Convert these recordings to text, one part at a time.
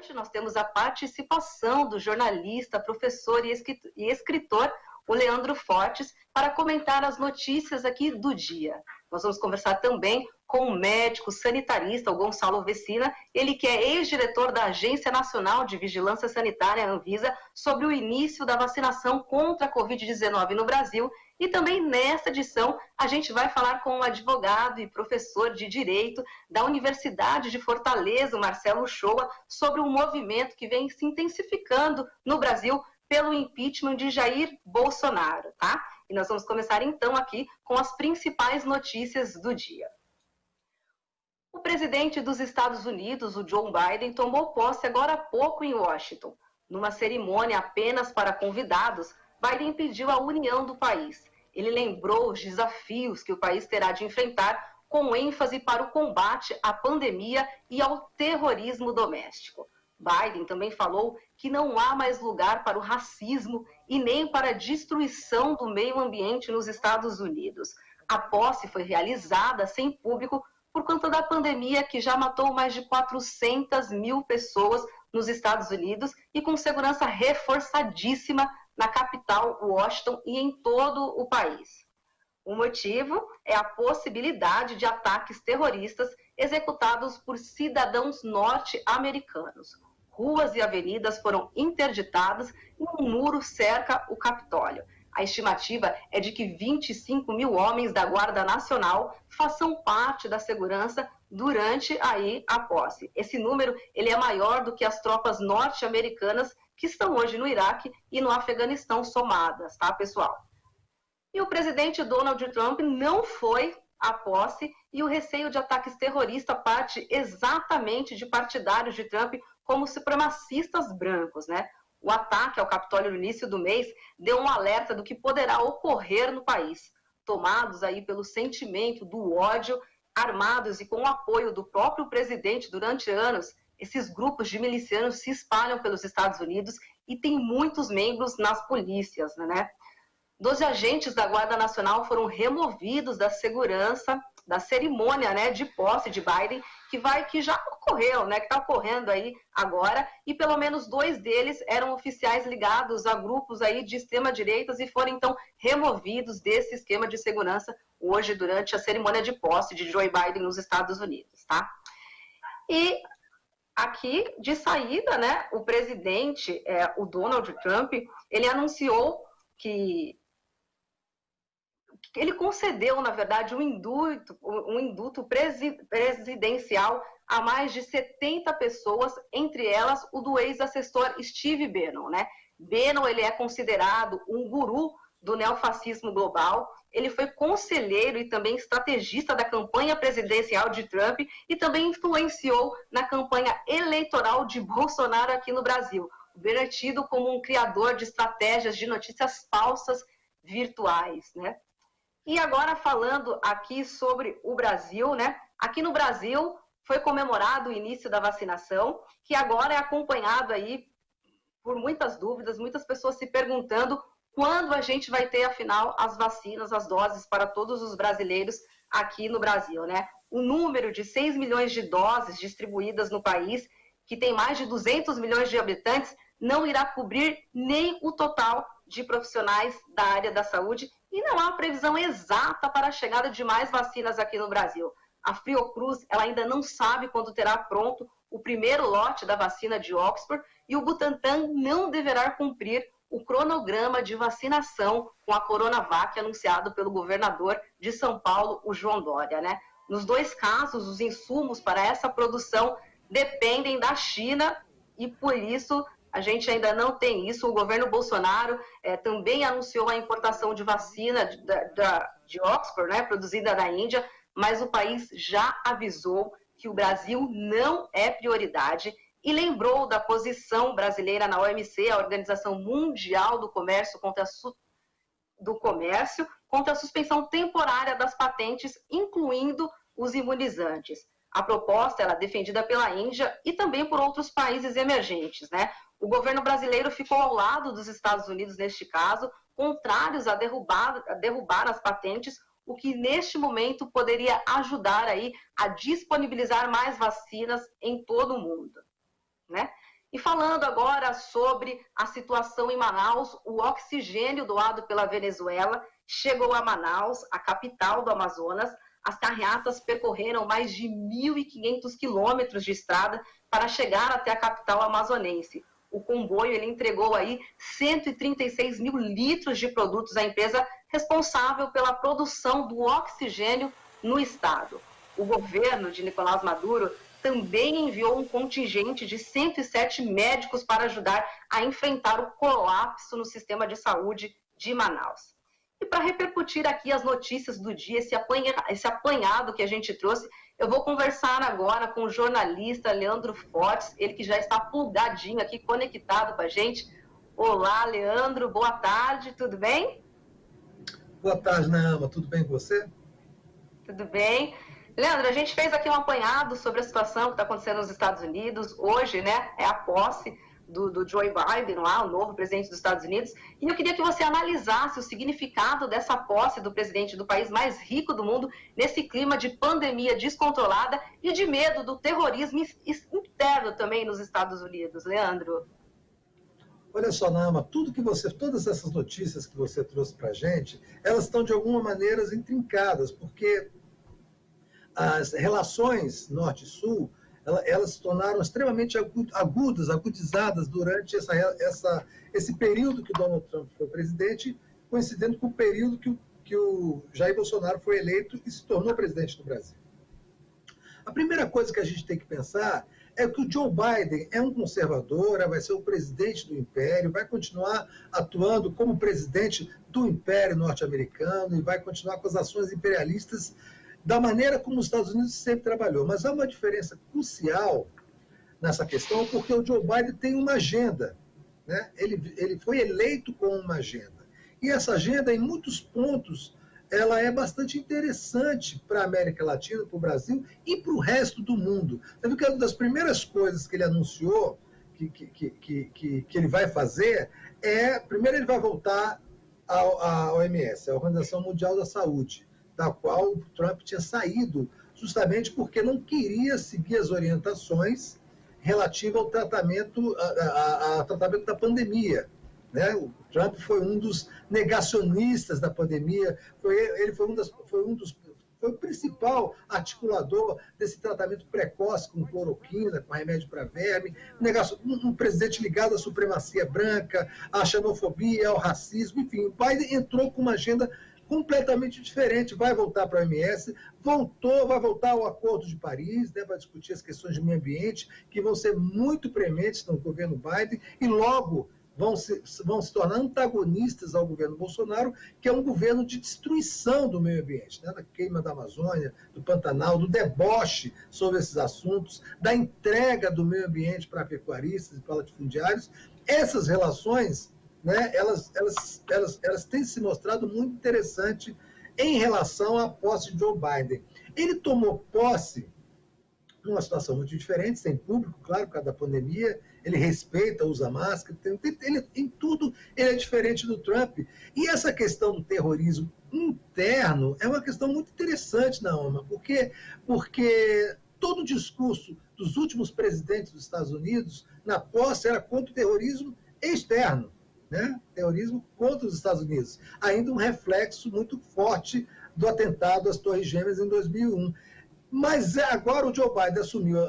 hoje nós temos a participação do jornalista, professor e escritor, o Leandro Fortes, para comentar as notícias aqui do dia. Nós vamos conversar também com o médico sanitarista, o Gonçalo Vecina, ele que é ex-diretor da Agência Nacional de Vigilância Sanitária, Anvisa, sobre o início da vacinação contra a Covid-19 no Brasil. E também nesta edição a gente vai falar com um advogado e professor de Direito da Universidade de Fortaleza, o Marcelo Uchoa, sobre um movimento que vem se intensificando no Brasil pelo impeachment de Jair Bolsonaro, tá? E nós vamos começar então aqui com as principais notícias do dia. O presidente dos Estados Unidos, o Joe Biden, tomou posse agora há pouco em Washington. Numa cerimônia apenas para convidados, Biden pediu a união do país. Ele lembrou os desafios que o país terá de enfrentar, com ênfase para o combate à pandemia e ao terrorismo doméstico. Biden também falou que não há mais lugar para o racismo e nem para a destruição do meio ambiente nos Estados Unidos. A posse foi realizada sem público por conta da pandemia que já matou mais de 400 mil pessoas nos Estados Unidos e com segurança reforçadíssima na capital, Washington, e em todo o país. O motivo é a possibilidade de ataques terroristas executados por cidadãos norte-americanos. Ruas e avenidas foram interditadas e um muro cerca o Capitólio. A estimativa é de que 25 mil homens da Guarda Nacional façam parte da segurança durante a posse. Esse número ele é maior do que as tropas norte-americanas que estão hoje no Iraque e no Afeganistão somadas, tá, pessoal? E o presidente Donald Trump não foi à posse e o receio de ataques terroristas parte exatamente de partidários de Trump como supremacistas brancos, né? O ataque ao Capitólio no início do mês deu um alerta do que poderá ocorrer no país. Tomados aí pelo sentimento do ódio, armados e com o apoio do próprio presidente durante anos, esses grupos de milicianos se espalham pelos Estados Unidos e tem muitos membros nas polícias, né? 12 agentes da Guarda Nacional foram removidos da segurança da cerimônia, né, de posse de Biden, que já ocorreu, né, que está ocorrendo aí agora, e pelo menos 2 deles eram oficiais ligados a grupos aí de extrema-direitas e foram então removidos desse esquema de segurança hoje durante a cerimônia de posse de Joe Biden nos Estados Unidos, tá? E aqui, de saída, né, o presidente, o Donald Trump, ele anunciou que ele concedeu, na verdade, um indulto presidencial a mais de 70 pessoas, entre elas o do ex-assessor Steve Bannon, né? Bannon, ele é considerado um guru do neofascismo global, ele foi conselheiro e também estrategista da campanha presidencial de Trump e também influenciou na campanha eleitoral de Bolsonaro aqui no Brasil. O Bannon é tido como um criador de estratégias de notícias falsas virtuais, né? E agora falando aqui sobre o Brasil, né? Aqui no Brasil foi comemorado o início da vacinação, que agora é acompanhado aí por muitas dúvidas, muitas pessoas se perguntando quando a gente vai ter, afinal, as vacinas, as doses para todos os brasileiros aqui no Brasil, né? O número de 6 milhões de doses distribuídas no país, que tem mais de 200 milhões de habitantes, não irá cobrir nem o total de profissionais da área da saúde e não há previsão exata para a chegada de mais vacinas aqui no Brasil. A Fiocruz ela ainda não sabe quando terá pronto o primeiro lote da vacina de Oxford e o Butantan não deverá cumprir o cronograma de vacinação com a Coronavac anunciado pelo governador de São Paulo, o João Dória, né? Nos 2 casos, os insumos para essa produção dependem da China e, por isso, a gente ainda não tem isso. O governo Bolsonaro também anunciou a importação de vacina de Oxford, né, produzida na Índia, mas o país já avisou que o Brasil não é prioridade e lembrou da posição brasileira na OMC, a Organização Mundial do Comércio, contra a suspensão temporária das patentes, incluindo os imunizantes. A proposta era defendida pela Índia e também por outros países emergentes, né? O governo brasileiro ficou ao lado dos Estados Unidos neste caso, contrários a derrubar as patentes, o que neste momento poderia ajudar aí a disponibilizar mais vacinas em todo o mundo, né? E falando agora sobre a situação em Manaus, o oxigênio doado pela Venezuela chegou a Manaus, a capital do Amazonas. As carreatas percorreram mais de 1.500 quilômetros de estrada para chegar até a capital amazonense. O comboio ele entregou aí 136 mil litros de produtos à empresa responsável pela produção do oxigênio no estado. O governo de Nicolás Maduro também enviou um contingente de 107 médicos para ajudar a enfrentar o colapso no sistema de saúde de Manaus. E para repercutir aqui as notícias do dia, esse apanhado que a gente trouxe, eu vou conversar agora com o jornalista Leandro Fortes, ele que já está plugadinho aqui, conectado com a gente. Olá, Leandro, boa tarde, tudo bem? Boa tarde, Naama, tudo bem com você? Tudo bem. Leandro, a gente fez aqui um apanhado sobre a situação que está acontecendo nos Estados Unidos. Hoje, né, é a posse do Joe Biden, lá, o novo presidente dos Estados Unidos. E eu queria que você analisasse o significado dessa posse do presidente do país mais rico do mundo nesse clima de pandemia descontrolada e de medo do terrorismo interno também nos Estados Unidos. Leandro? Olha só, Naama, todas essas notícias que você trouxe para a gente, elas estão de alguma maneira intrincadas, porque as relações norte e sul, elas se tornaram extremamente agudizadas durante esse período que o Donald Trump foi presidente, coincidendo com o período que o Jair Bolsonaro foi eleito e se tornou presidente do Brasil. A primeira coisa que a gente tem que pensar é que o Joe Biden é um conservador, vai ser o presidente do Império, vai continuar atuando como presidente do Império norte-americano e vai continuar com as ações imperialistas da maneira como os Estados Unidos sempre trabalhou. Mas há uma diferença crucial nessa questão, porque o Joe Biden tem uma agenda, né? Ele foi eleito com uma agenda. E essa agenda, em muitos pontos, ela é bastante interessante para a América Latina, para o Brasil e para o resto do mundo. Sabe que uma das primeiras coisas que ele anunciou que ele vai fazer primeiro ele vai voltar à OMS, a Organização Mundial da Saúde, da qual o Trump tinha saído justamente porque não queria seguir as orientações relativas ao tratamento da pandemia. Né? O Trump foi um dos negacionistas da pandemia, ele foi o principal articulador desse tratamento precoce com cloroquina, com remédio para verme, um presidente ligado à supremacia branca, à xenofobia, ao racismo, enfim, o Biden entrou com uma agenda completamente diferente, vai voltar para a OMS, vai voltar ao Acordo de Paris, né, vai discutir as questões de meio ambiente, que vão ser muito prementes no governo Biden, e logo vão se tornar antagonistas ao governo Bolsonaro, que é um governo de destruição do meio ambiente, né, da queima da Amazônia, do Pantanal, do deboche sobre esses assuntos, da entrega do meio ambiente para pecuaristas e para latifundiários. Essas relações, né, elas têm se mostrado muito interessantes em relação à posse de Joe Biden. Ele tomou posse numa situação muito diferente, sem público, claro, por causa da pandemia, ele respeita, usa máscara, em tudo ele é diferente do Trump. E essa questão do terrorismo interno é uma questão muito interessante na ONU, porque todo o discurso dos últimos presidentes dos Estados Unidos na posse era contra o terrorismo externo, né? Terrorismo contra os Estados Unidos. Ainda um reflexo muito forte do atentado às Torres Gêmeas em 2001. Mas agora o Joe Biden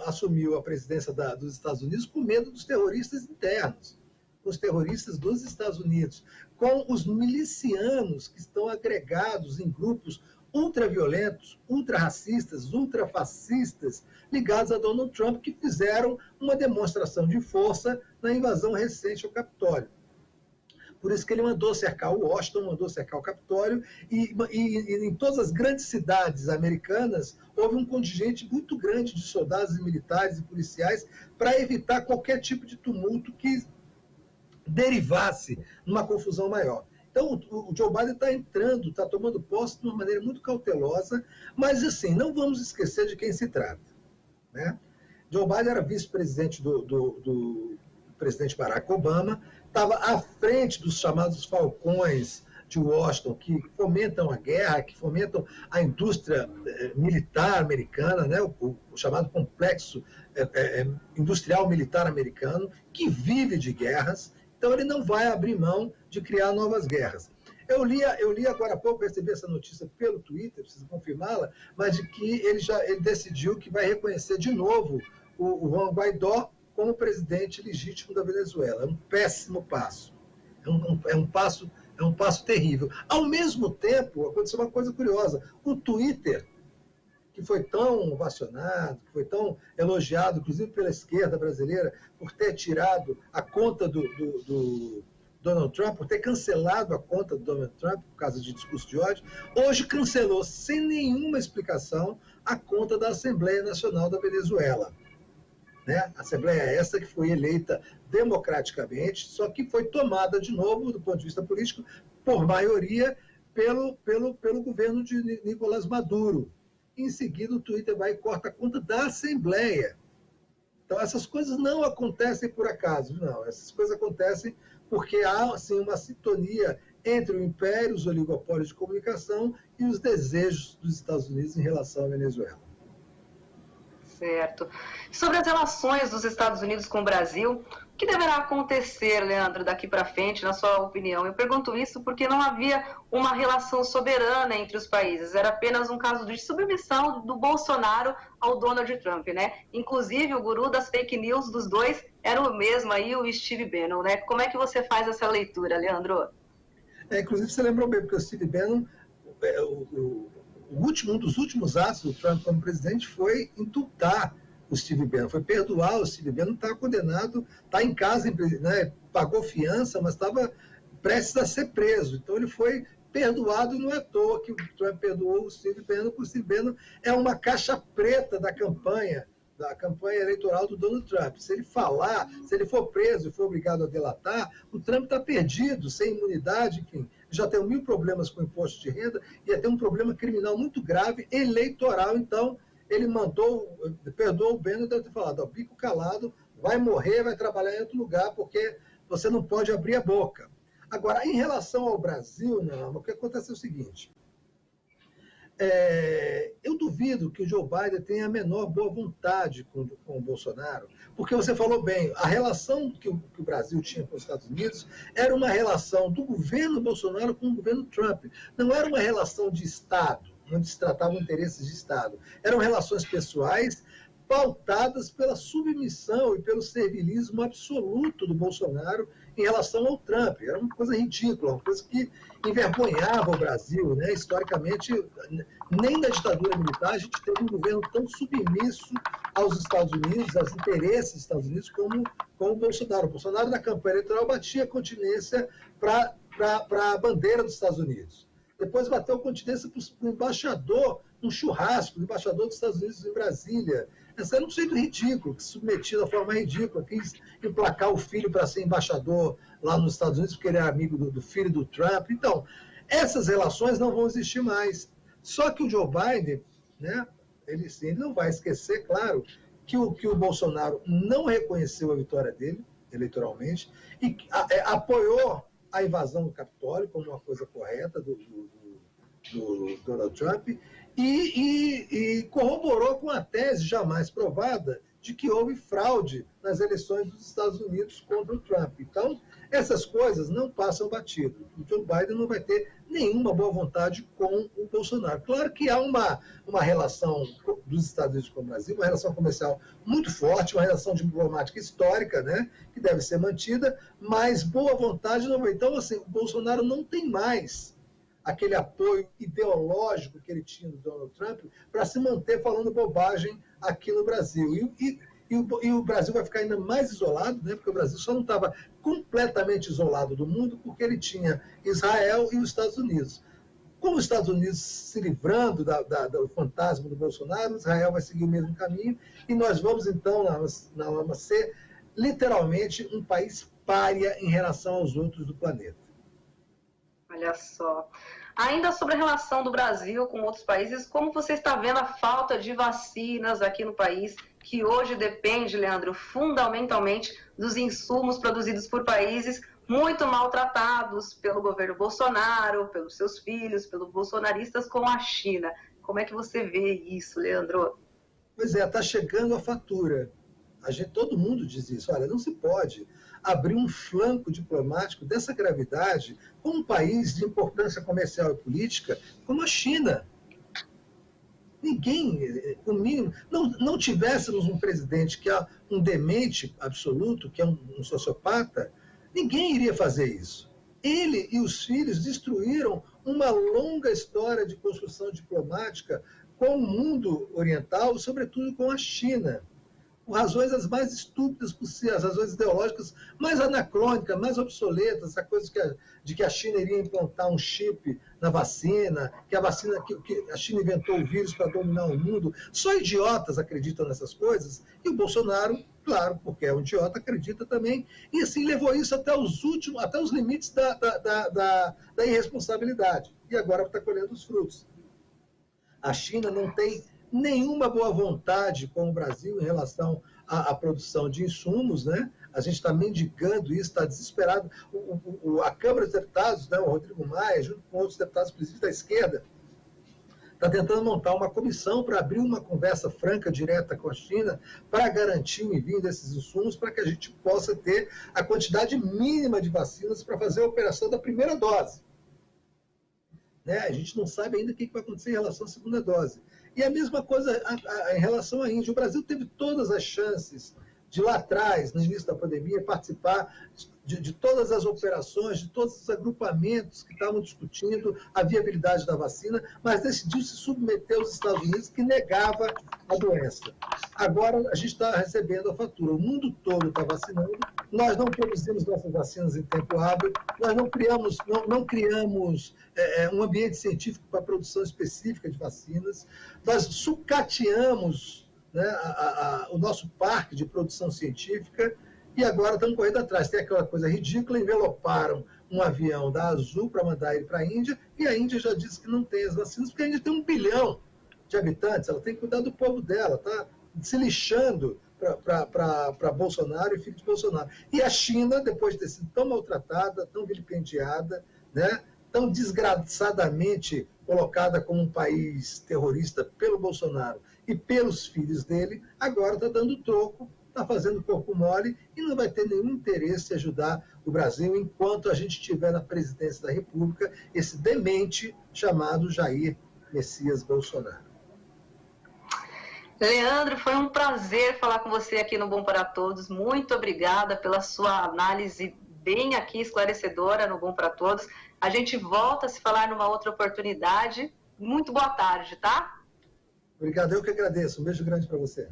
assumiu a presidência dos Estados Unidos com medo dos terroristas internos, os terroristas dos Estados Unidos, com os milicianos que estão agregados em grupos ultraviolentos, ultrarracistas, ultrafascistas, ligados a Donald Trump, que fizeram uma demonstração de força na invasão recente ao Capitólio. Por isso que ele mandou cercar o Washington, mandou cercar o Capitólio, e em todas as grandes cidades americanas houve um contingente muito grande de soldados e militares e policiais para evitar qualquer tipo de tumulto que derivasse numa confusão maior. Então, o Joe Biden está entrando, está tomando posse de uma maneira muito cautelosa, mas, assim, não vamos esquecer de quem se trata, né? Joe Biden era vice-presidente do presidente Barack Obama, estava à frente dos chamados falcões de Washington que fomentam a guerra, que fomentam a indústria militar americana, né? O chamado complexo industrial militar americano, que vive de guerras. Então, ele não vai abrir mão de criar novas guerras. Eu li agora há pouco, recebi essa notícia pelo Twitter, preciso confirmá-la, mas de que ele decidiu que vai reconhecer de novo o Juan Guaidó como presidente legítimo da Venezuela. É um péssimo passo. É um passo terrível. Ao mesmo tempo, aconteceu uma coisa curiosa. O Twitter, que foi tão ovacionado, que foi tão elogiado, inclusive pela esquerda brasileira, por ter tirado a conta do Donald Trump, por ter cancelado a conta do Donald Trump por causa de discurso de ódio, hoje cancelou, sem nenhuma explicação, a conta da Assembleia Nacional da Venezuela. Né? A Assembleia essa que foi eleita democraticamente, só que foi tomada de novo, do ponto de vista político, por maioria, pelo governo de Nicolás Maduro. Em seguida, o Twitter vai e corta a conta da Assembleia. Então, essas coisas não acontecem por acaso, não. Essas coisas acontecem porque há, assim, uma sintonia entre o império, os oligopólios de comunicação e os desejos dos Estados Unidos em relação à Venezuela. Certo. Sobre as relações dos Estados Unidos com o Brasil, o que deverá acontecer, Leandro, daqui para frente, na sua opinião? Eu pergunto isso porque não havia uma relação soberana entre os países, era apenas um caso de submissão do Bolsonaro ao Donald Trump, né? Inclusive, o guru das fake news dos dois era o mesmo aí, o Steve Bannon, né? Como é que você faz essa leitura, Leandro? Inclusive, você lembrou bem, porque o Steve Bannon, um dos últimos atos do Trump como presidente foi indultar o Steve Bannon, foi perdoar o Steve Bannon, está condenado, está em casa, né, pagou fiança, mas estava prestes a ser preso. Então ele foi perdoado e não é à toa que o Trump perdoou o Steve Bannon, porque o Steve Bannon é uma caixa preta da campanha eleitoral do Donald Trump. Se ele falar, se ele for preso e for obrigado a delatar, o Trump está perdido, sem imunidade, enfim. Já tem 1000 problemas com imposto de renda e ia ter um problema criminal muito grave, eleitoral. Então, ele perdoou o Bannon, deve ter falado, bico calado, vai morrer, vai trabalhar em outro lugar, porque você não pode abrir a boca. Agora, em relação ao Brasil, o que acontece é o seguinte, eu duvido que o Joe Biden tenha a menor boa vontade com o Bolsonaro, porque você falou bem, a relação que o Brasil tinha com os Estados Unidos era uma relação do governo Bolsonaro com o governo Trump. Não era uma relação de Estado, onde se tratavam interesses de Estado. Eram relações pessoais pautadas pela submissão e pelo servilismo absoluto do Bolsonaro em relação ao Trump. Era uma coisa ridícula, uma coisa que envergonhava o Brasil, né? Historicamente, nem na ditadura militar a gente teve um governo tão submisso aos Estados Unidos, aos interesses dos Estados Unidos, como o Bolsonaro. O Bolsonaro, na campanha eleitoral, batia continência para a bandeira dos Estados Unidos. Depois bateu continência para o embaixador, um churrasco, o embaixador dos Estados Unidos em Brasília. Esse era um jeito ridículo, que se submetia da forma ridícula, quis emplacar o filho para ser embaixador lá nos Estados Unidos, porque ele era amigo do filho do Trump. Então, essas relações não vão existir mais. Só que o Joe Biden, né, ele não vai esquecer, claro, que o Bolsonaro não reconheceu a vitória dele, eleitoralmente, e apoiou a invasão do Capitólio como uma coisa correta do Donald Trump e corroborou com a tese jamais provada de que houve fraude nas eleições dos Estados Unidos contra o Trump. Então, essas coisas não passam batido. O Joe Biden não vai ter nenhuma boa vontade com o Bolsonaro. Claro que há uma relação dos Estados Unidos com o Brasil, uma relação comercial muito forte, uma relação diplomática histórica, né, que deve ser mantida, mas boa vontade não vai. Então, assim, o Bolsonaro não tem mais aquele apoio ideológico que ele tinha do Donald Trump para se manter falando bobagem aqui no Brasil. E o Brasil vai ficar ainda mais isolado, né? Porque o Brasil só não estava completamente isolado do mundo porque ele tinha Israel e os Estados Unidos. Com os Estados Unidos se livrando do fantasma do Bolsonaro, Israel vai seguir o mesmo caminho e nós vamos, então, ser literalmente um país pária em relação aos outros do planeta. Olha só. Ainda sobre a relação do Brasil com outros países, como você está vendo a falta de vacinas aqui no país, que hoje depende, Leandro, fundamentalmente dos insumos produzidos por países muito maltratados pelo governo Bolsonaro, pelos seus filhos, pelos bolsonaristas com a China. Como é que você vê isso, Leandro? Pois é, está chegando a fatura. Todo mundo diz isso. Olha, não se pode abrir um flanco diplomático dessa gravidade com um país de importância comercial e política como a China. Ninguém, o mínimo, não tivéssemos um presidente que é um demente absoluto, que é um sociopata, ninguém iria fazer isso. Ele e os filhos destruíram uma longa história de construção diplomática com o mundo oriental, sobretudo com a China, por razões as mais estúpidas possíveis, as razões ideológicas mais anacrônicas, mais obsoletas, essa coisa de que a China iria implantar um chip na vacina, que a China inventou o vírus para dominar o mundo. Só idiotas acreditam nessas coisas, e o Bolsonaro, claro, porque é um idiota, acredita também, e assim levou isso até os limites da irresponsabilidade. E agora está colhendo os frutos. A China não tem nenhuma boa vontade com o Brasil em relação à produção de insumos, né? A gente está mendigando isso, está desesperado. A Câmara dos Deputados, né, o Rodrigo Maia, junto com outros deputados, inclusive da esquerda, está tentando montar uma comissão para abrir uma conversa franca, direta com a China, para garantir o envio desses insumos, para que a gente possa ter a quantidade mínima de vacinas para fazer a operação da primeira dose. Né? A gente não sabe ainda o que vai acontecer em relação à segunda dose. E a mesma coisa em relação à Índia. O Brasil teve todas as chances de lá atrás, no início da pandemia, participar de todas as operações, de todos os agrupamentos que estavam discutindo a viabilidade da vacina, mas decidiu se submeter aos Estados Unidos, que negava a doença. Agora a gente está recebendo a fatura. O mundo todo está vacinando, nós não produzimos nossas vacinas em tempo hábil, nós não criamos um ambiente científico para a produção específica de vacinas, nós sucateamos, né, o nosso parque de produção científica, e agora estão correndo atrás. Tem aquela coisa ridícula, enveloparam um avião da Azul para mandar ele para a Índia, e a Índia já disse que não tem as vacinas, porque a Índia tem 1 bilhão de habitantes, ela tem que cuidar do povo dela, está se lixando para Bolsonaro e filho de Bolsonaro. E a China, depois de ter sido tão maltratada, tão vilipendiada, né, tão desgraçadamente colocada como um país terrorista pelo Bolsonaro e pelos filhos dele, agora está dando troco, está fazendo corpo mole e não vai ter nenhum interesse em ajudar o Brasil enquanto a gente estiver na presidência da República, esse demente chamado Jair Messias Bolsonaro. Leandro, foi um prazer falar com você aqui no Bom para Todos. Muito obrigada pela sua análise bem aqui esclarecedora no Bom para Todos. A gente volta a se falar numa outra oportunidade. Muito boa tarde, tá? Obrigado, eu que agradeço. Um beijo grande para você.